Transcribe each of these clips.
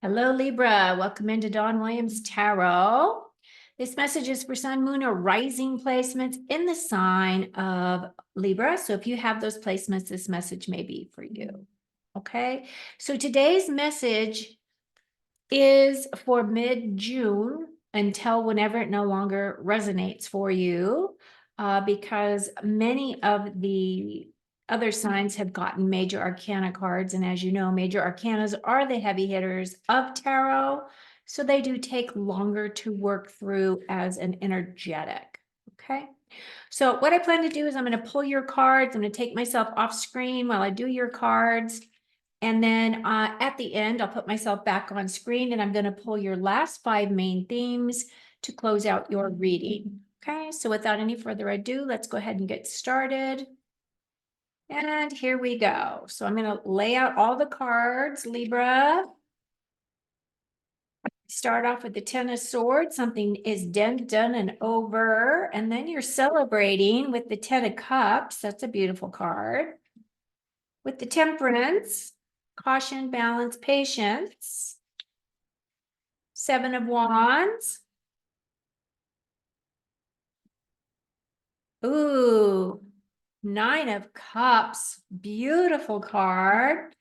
Hello, Libra. Welcome into Dawn Williams Tarot. This message is for Sun, Moon, or Rising placements in the sign of Libra. So if you have those placements, this message may be for you. Okay. So today's message is for mid-June until whenever it no longer resonates for you, because many of the other signs have gotten major arcana cards. And as you know, major arcanas are the heavy hitters of tarot. So they do take longer to work through as an energetic. Okay. So what I plan to do is I'm going to pull your cards. I'm going to take myself off screen while I do your cards. And then at the end, I'll put myself back on screen and I'm going to pull your last 5 main themes to close out your reading. Okay, so without any further ado, let's go ahead and get started. And here we go. So I'm going to lay out all the cards, Libra. Start off with the Ten of Swords. Something is done and over. And then you're celebrating with the Ten of Cups. That's a beautiful card. With the Temperance, caution, balance, patience. 7 of Wands. Ooh, 9 of Cups. Beautiful card.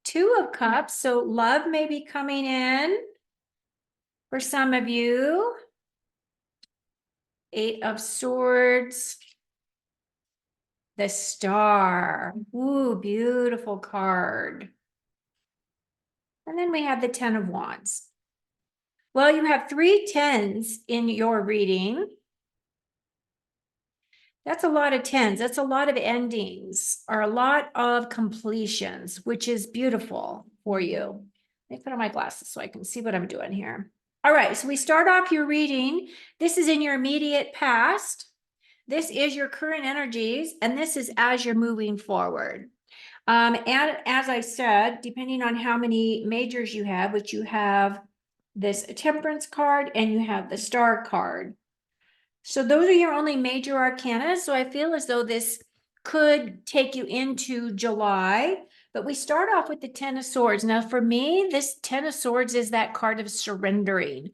2 of Cups. So love may be coming in for some of you. 8 of Swords. The Star. Ooh, beautiful card. And then we have the 10 of Wands. Well, you have 3 10s in your reading. That's a lot of 10s. That's a lot of endings or a lot of completions, which is beautiful for you. Let me put on my glasses so I can see what I'm doing here. All right, so we start off your reading. This is in your immediate past. This is your current energies, and this is as you're moving forward. And as I said, depending on how many majors you have, which you have this Temperance card and you have the Star card. So those are your only major arcana. So I feel as though this could take you into July, but we start off with the Ten of Swords. Now, for me, this Ten of Swords is that card of surrendering,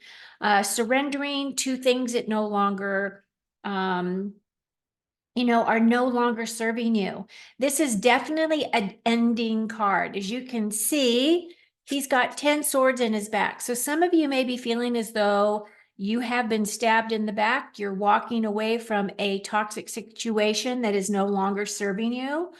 surrendering to things that no longer, are no longer serving you. This is definitely an ending card. As you can see, he's got 10 swords in his back. So some of you may be feeling as though you have been stabbed in the back. You're walking away from a toxic situation that is no longer serving you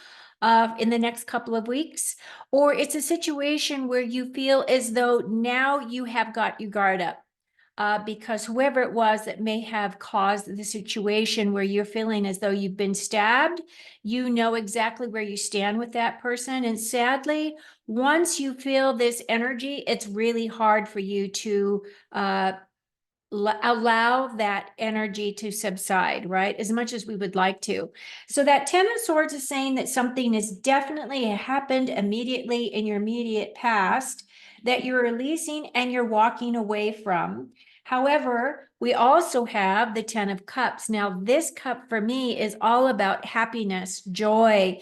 in the next couple of weeks. Or it's a situation where you feel as though now you have got your guard up. Because whoever it was that may have caused the situation where you're feeling as though you've been stabbed, you know exactly where you stand with that person. And sadly, once you feel this energy, it's really hard for you to allow that energy to subside, right? As much as we would like to. So that 10 of Swords is saying that something has definitely happened immediately in your immediate past that you're releasing and you're walking away from. However, we also have the 10 of Cups. Now, this cup for me is all about happiness, joy,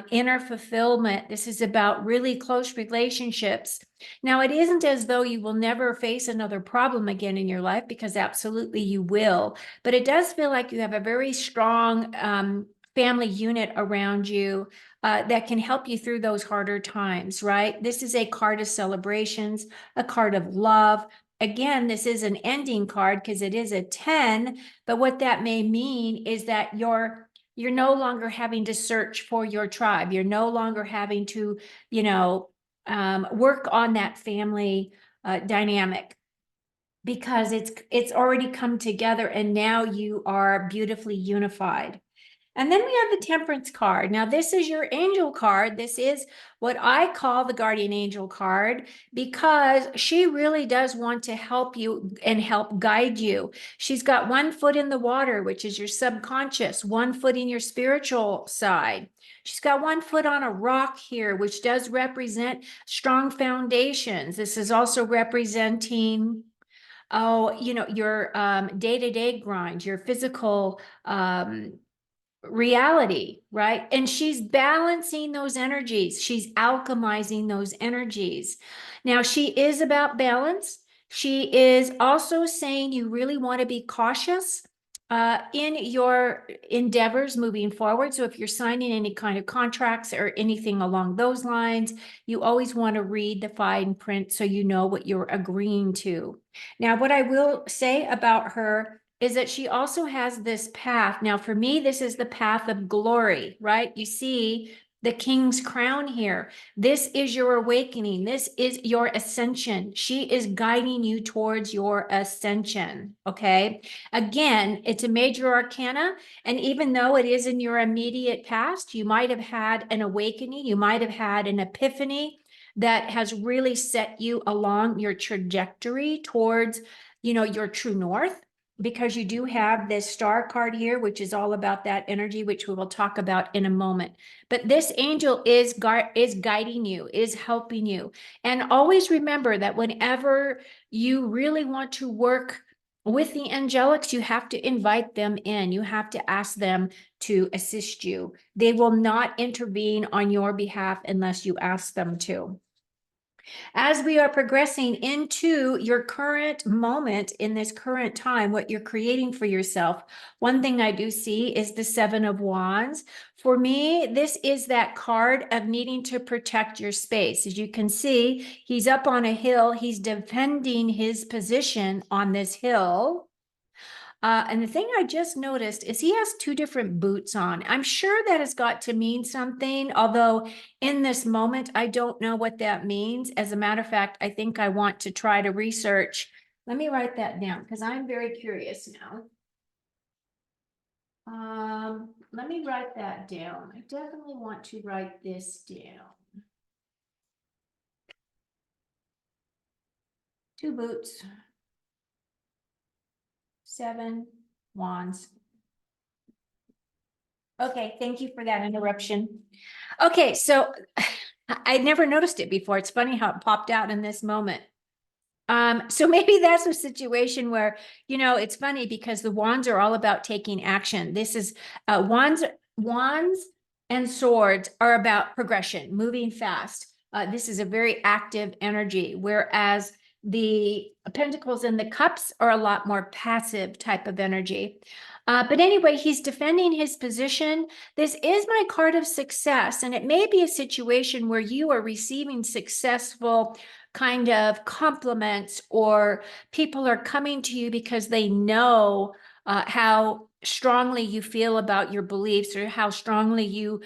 inner fulfillment. This is about really close relationships. Now, it isn't as though you will never face another problem again in your life, because absolutely you will. But it does feel like you have a very strong family unit around you that can help you through those harder times, right? This is a card of celebrations, a card of love. Again, this is an ending card because it is a 10, but what that may mean is that you're no longer having to search for your tribe. You're no longer having to, work on that family dynamic, because it's already come together and now you are beautifully unified. And then we have the Temperance card. Now, this is your angel card. This is what I call the guardian angel card, because she really does want to help you and help guide you. She's got 1 foot in the water, which is your subconscious, 1 foot in your spiritual side. She's got 1 foot on a rock here, which does represent strong foundations. This is also representing your day-to-day grind, your physical reality, right? And she's balancing those energies. She's alchemizing those energies. Now, she is about balance. She is also saying you really want to be cautious in your endeavors moving forward. So if you're signing any kind of contracts or anything along those lines, you always want to read the fine print so you know what you're agreeing to. Now, what I will say about her is that she also has this path. Now, for me, this is the path of glory, right? You see the king's crown here. This is your awakening. This is your ascension. She is guiding you towards your ascension. Okay. Again, it's a major arcana. And even though it is in your immediate past, you might have had an awakening. You might have had an epiphany that has really set you along your trajectory towards, your true north, because you do have this star card here, which is all about that energy, which we will talk about in a moment. But this angel is guiding you, is helping you. And always remember that whenever you really want to work with the angelics, you have to invite them in. You have to ask them to assist you. They will not intervene on your behalf unless you ask them to. As we are progressing into your current moment in this current time, what you're creating for yourself, one thing I do see is the Seven of Wands. For me, this is that card of needing to protect your space. As you can see, he's up on a hill. He's defending his position on this hill. And the thing I just noticed is he has two different boots on. I'm sure that has got to mean something, although in this moment, I don't know what that means. As a matter of fact, I think I want to try to research. Let me write that down because I'm very curious now. Let me write that down. I definitely want to write this down. Two boots, seven wands. Okay, thank you for that interruption. Okay, so I never noticed it before. It's funny how it popped out in this moment. So maybe that's a situation where, it's funny because the wands are all about taking action. This is wands and swords are about progression, moving fast. This is a very active energy, whereas the pentacles and the cups are a lot more passive type of energy. But anyway, he's defending his position. This is my card of success, and it may be a situation where you are receiving successful kind of compliments, or people are coming to you because they know how strongly you feel about your beliefs, or how strongly you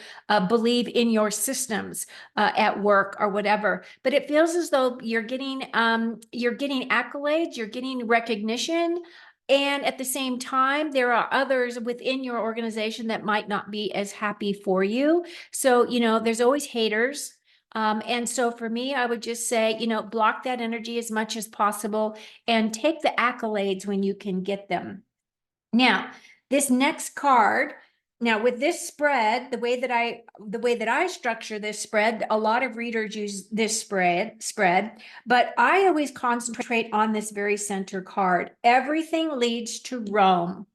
believe in your systems at work or whatever. But it feels as though you're getting accolades, you're getting recognition. And at the same time, there are others within your organization that might not be as happy for you. So, there's always haters. And so for me, I would just say, block that energy as much as possible and take the accolades when you can get them. Now, this next card, now with this spread, the way that I structure this spread, a lot of readers use this spread, but I always concentrate on this very center card. Everything leads to Rome.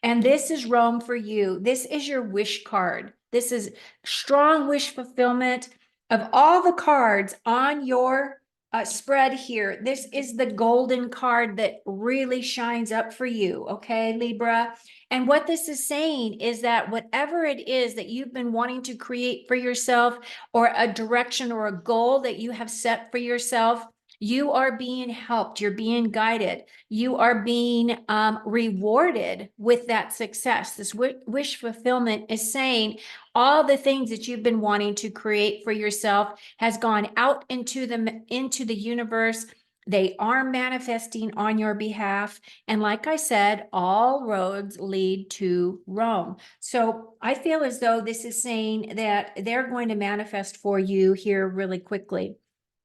And this is Rome for you. This is your wish card. This is strong wish fulfillment. Of all the cards on your spread here, this is the golden card that really shines up for you. Okay, Libra. And what this is saying is that whatever it is that you've been wanting to create for yourself, or a direction or a goal that you have set for yourself, you are being helped. You're being guided. You are being rewarded with that success. This wish fulfillment is saying all the things that you've been wanting to create for yourself has gone out into the universe. They are manifesting on your behalf. And like I said, all roads lead to Rome. So I feel as though this is saying that they're going to manifest for you here really quickly,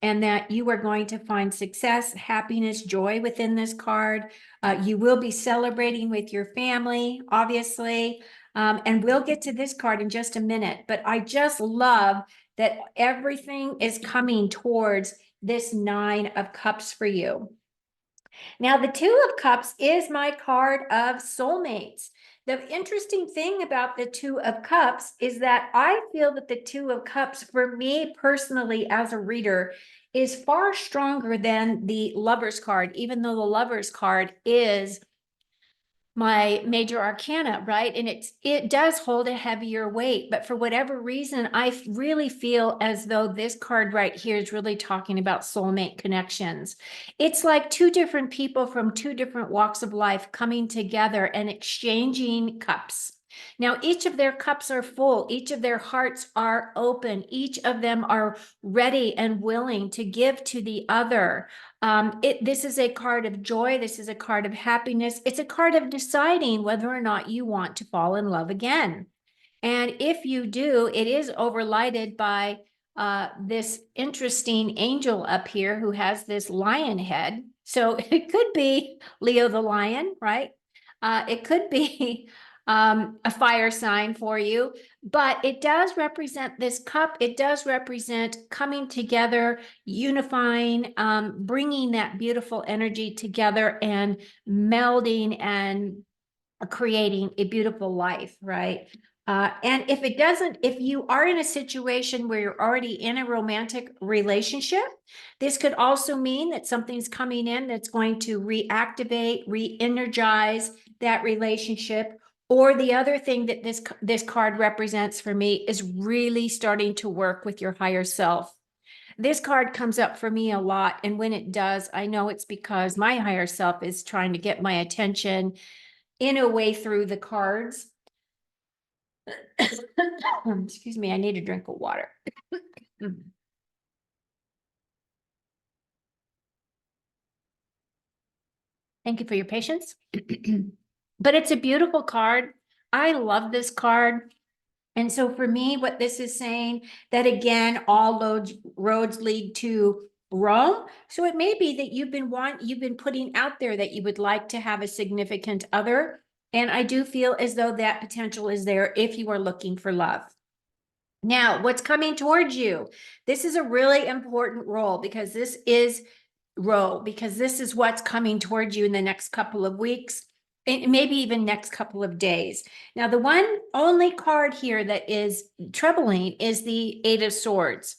and that you are going to find success, happiness, joy within this card. You will be celebrating with your family, obviously. And we'll get to this card in just a minute, but I just love that everything is coming towards this Nine of Cups for you. Now, the Two of Cups is my card of soulmates. The interesting thing about the Two of Cups is that I feel that the Two of Cups, for me personally as a reader, is far stronger than the Lover's card, even though the Lover's card is my major arcana, right? And it does hold a heavier weight, but for whatever reason, I really feel as though this card right here is really talking about soulmate connections. It's like two different people from two different walks of life coming together and exchanging cups. Now, each of their cups are full, each of their hearts are open, each of them are ready and willing to give to the other. This is a card of joy. This is a card of happiness. It's a card of deciding whether or not you want to fall in love again. And if you do, it is overlighted by this interesting angel up here who has this lion head. So it could be Leo the lion, right? It could be a fire sign for you, but it does represent this cup. It does represent coming together, unifying, bringing that beautiful energy together and melding and creating a beautiful life, right? And if you are in a situation where you're already in a romantic relationship, this could also mean that something's coming in that's going to reactivate, re-energize that relationship. Or the other thing that this card represents for me is really starting to work with your higher self. This card comes up for me a lot, and when it does, I know it's because my higher self is trying to get my attention in a way through the cards. Excuse me, I need a drink of water. Thank you for your patience. But it's a beautiful card. I love this card. And so for me, what this is saying, that again, all roads lead to Rome. So it may be that you've been putting out there that you would like to have a significant other. And I do feel as though that potential is there if you are looking for love. Now, what's coming towards you? This is a really important because this is what's coming towards you in the next couple of weeks, and maybe even next couple of days. Now, the one only card here that is troubling is the Eight of Swords.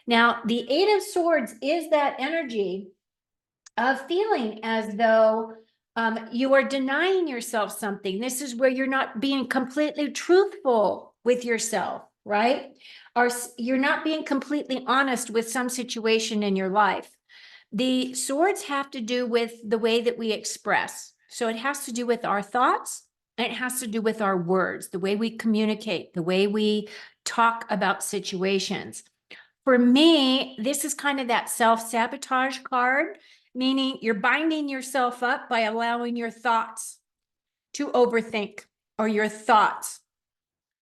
Now, the Eight of Swords is that energy of feeling as though you are denying yourself something. This is where you're not being completely truthful with yourself, right? Or you're not being completely honest with some situation in your life. The swords have to do with the way that we express. So it has to do with our thoughts, and it has to do with our words, the way we communicate, the way we talk about situations. For me, this is kind of that self-sabotage card, meaning you're binding yourself up by allowing your thoughts to overthink, or your thoughts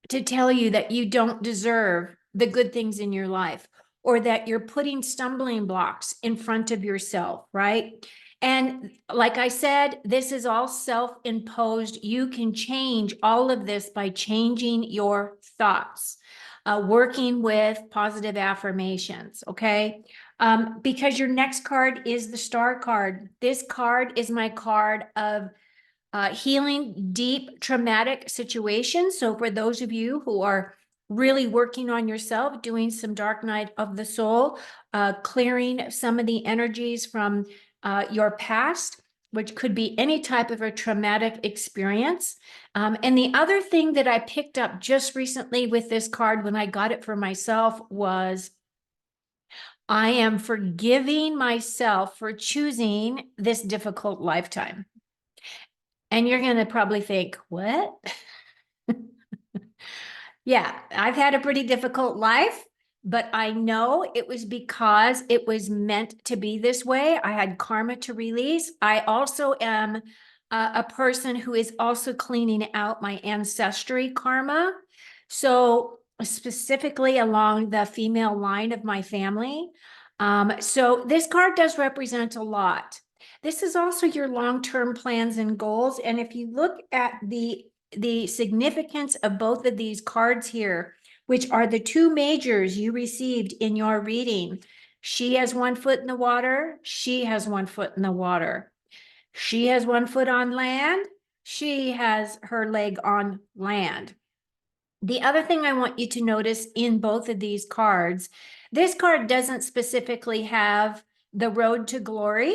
to tell you that you don't deserve the good things in your life, or that you're putting stumbling blocks in front of yourself, right? And like I said, this is all self-imposed. You can change all of this by changing your thoughts, working with positive affirmations, okay? Because your next card is the Star card. This card is my card of healing deep traumatic situations. So for those of you who are really working on yourself, doing some dark night of the soul, clearing some of the energies from your past, which could be any type of a traumatic experience. And the other thing that I picked up just recently with this card when I got it for myself was I am forgiving myself for choosing this difficult lifetime. And you're going to probably think, what? Yeah, I've had a pretty difficult life, but I know it was because it was meant to be this way. I had karma to release. I also am a person who is also cleaning out my ancestry karma. So specifically along the female line of my family. So this card does represent a lot. This is also your long-term plans and goals. And if you look at the significance of both of these cards here, which are the two majors you received in your reading, she has one foot in the water, she has one foot in the water. She has one foot on land, She has her leg on land. The other thing I want you to notice in both of these cards, this card doesn't specifically have the road to glory,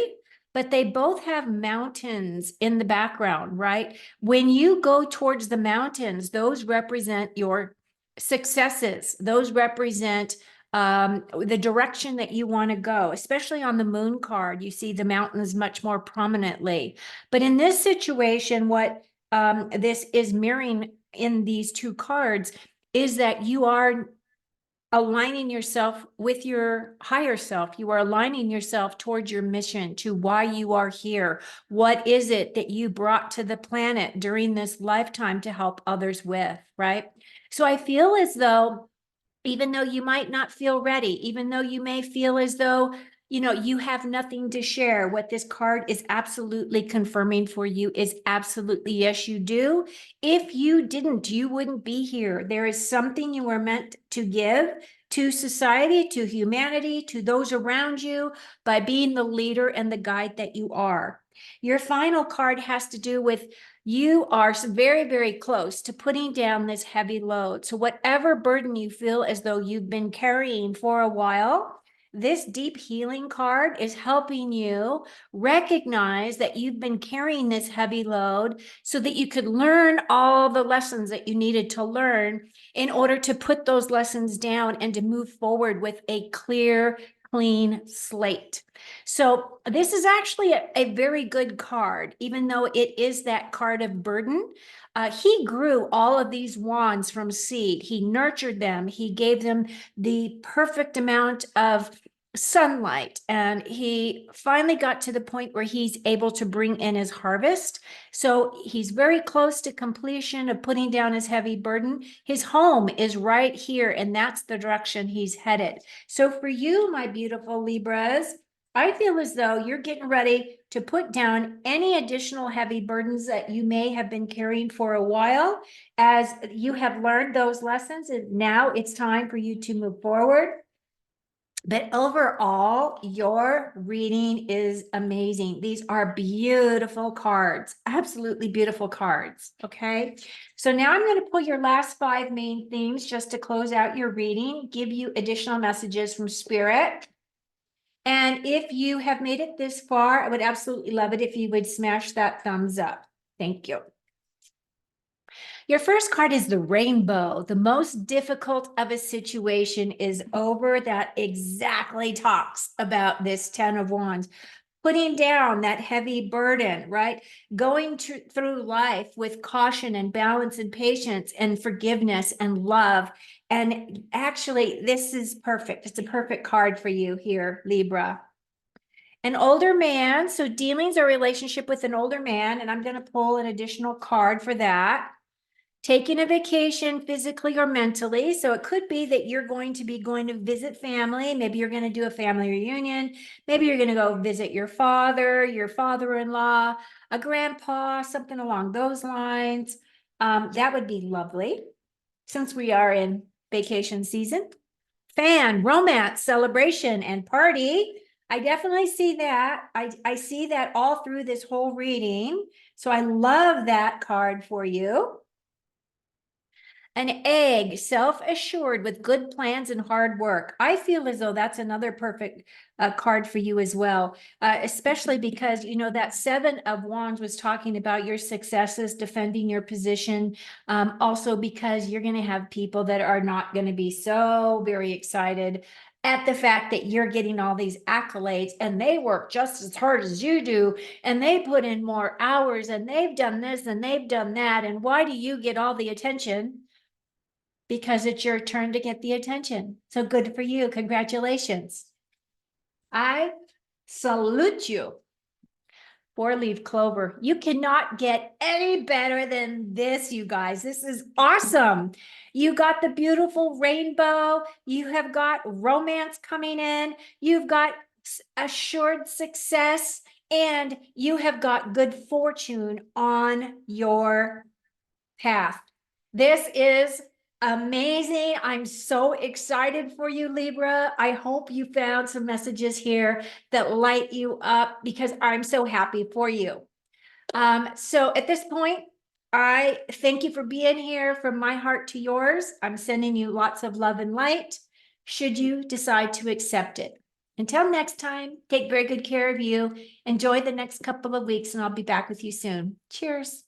but they both have mountains in the background, right? When you go towards the mountains, those represent your successes. Those represent the direction that you want to go, especially on the moon card. You see the mountains much more prominently. But in this situation, what this is mirroring in these two cards is that you are aligning yourself with your higher self. You are aligning yourself towards your mission, to why you are here. What is it that you brought to the planet during this lifetime to help others with, right? So I feel as though, even though you might not feel ready, even though you may feel as though, you have nothing to share, what this card is absolutely confirming for you is absolutely yes, you do. If you didn't, you wouldn't be here. There is something you were meant to give to society, to humanity, to those around you, by being the leader and the guide that you are. Your final card has to do with, you are very, very close to putting down this heavy load. So whatever burden you feel as though you've been carrying for a while, this deep healing card is helping you recognize that you've been carrying this heavy load so that you could learn all the lessons that you needed to learn in order to put those lessons down and to move forward with a clear, clean slate. So this is actually a very good card, even though it is that card of burden. He grew all of these wands from seed. He nurtured them. He gave them the perfect amount of sunlight. And he finally got to the point where he's able to bring in his harvest. So he's very close to completion of putting down his heavy burden. His home is right here, and that's the direction he's headed. So for you, my beautiful Libras, I feel as though you're getting ready to put down any additional heavy burdens that you may have been carrying for a while, as you have learned those lessons, and now it's time for you to move forward. But overall, your reading is amazing. These are beautiful cards, absolutely beautiful cards. Okay. So now I'm going to pull your last 5 main themes just to close out your reading, give you additional messages from Spirit. And if you have made it this far, I would absolutely love it if you would smash that thumbs up. Thank you. Your first card is the rainbow. The most difficult of a situation is over. That exactly talks about this 10 of Wands. Putting down that heavy burden, right? Going through life with caution and balance and patience and forgiveness and love. And actually, this is perfect. It's a perfect card for you here, Libra. An older man, so dealings or relationship with an older man, and I'm going to pull an additional card for that. Taking a vacation physically or mentally. So it could be that you're going to be going to visit family. Maybe you're going to do a family reunion. Maybe you're going to go visit your father, your father-in-law, a grandpa, something along those lines. That would be lovely since we are in vacation season. Fan, romance, celebration, and party. I definitely see that. I see that all through this whole reading. So I love that card for you. An egg, self-assured with good plans and hard work. I feel as though that's another perfect card for you as well, especially because, that 7 of Wands was talking about your successes, defending your position. Also because you're going to have people that are not going to be so very excited at the fact that you're getting all these accolades, and they work just as hard as you do, and they put in more hours, and they've done this and they've done that. And why do you get all the attention? Because it's your turn to get the attention. So good for you. Congratulations. I salute you. 4-leaf clover. You cannot get any better than this, you guys. This is awesome. You got the beautiful rainbow. You have got romance coming in. You've got assured success, and you have got good fortune on your path. This is amazing. I'm so excited for you, Libra. I hope you found some messages here that light you up, because I'm so happy for you. So at this point, I thank you for being here from my heart to yours. I'm sending you lots of love and light, should you decide to accept it. Until next time, take very good care of you. Enjoy the next couple of weeks, and I'll be back with you soon. Cheers.